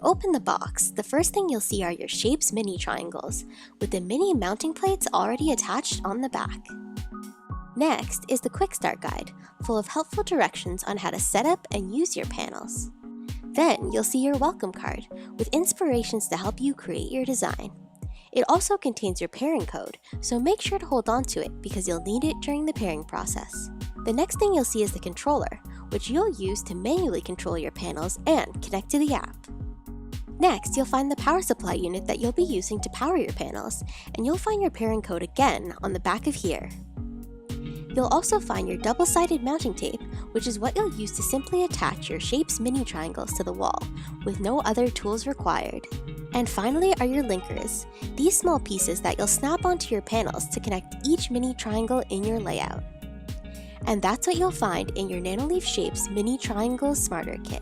open the box, the first thing you'll see are your Shapes mini triangles, with the mini mounting plates already attached on the back. Next is the Quick Start Guide, full of helpful directions on how to set up and use your panels. Then you'll see your welcome card, with inspirations to help you create your design. It also contains your pairing code, so make sure to hold on to it because you'll need it during the pairing process. The next thing you'll see is the controller, which you'll use to manually control your panels and connect to the app. Next, you'll find the power supply unit that you'll be using to power your panels, and you'll find your pairing code again on the back of here. You'll also find your double-sided mounting tape, which is what you'll use to simply attach your Shapes mini triangles to the wall, with no other tools required. And finally are your linkers, these small pieces that you'll snap onto your panels to connect each mini triangle in your layout. And that's what you'll find in your Nanoleaf Shapes Mini Triangle Smarter Kit.